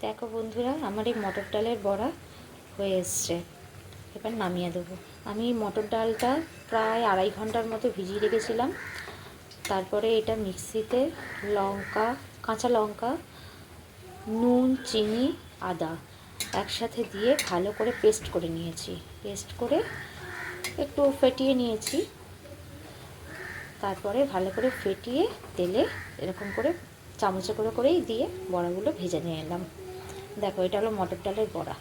দেখো বন্ধুরা, আমার এই মটর ডালের বড়া হয়ে এসছে। এবার নামিয়ে দেবো। আমি মটর ডালটা প্রায় 2.5 ঘন্টার মতো ভিজিয়ে রেখেছিলাম। তারপরে এটা মিক্সিতে কাঁচা লঙ্কা, নুন, চিনি, আদা একসাথে দিয়ে ভালো করে পেস্ট করে নিয়েছি। পেস্ট করে একটু ফেটিয়ে নিয়েছি। তারপরে ভালো করে ফেটিয়ে তেলে এরকম করে চামচে করেই দিয়ে বড়াগুলো ভেজে নিয়ে এলাম। দেখো, এটা হলো মটর ডালের বড়া।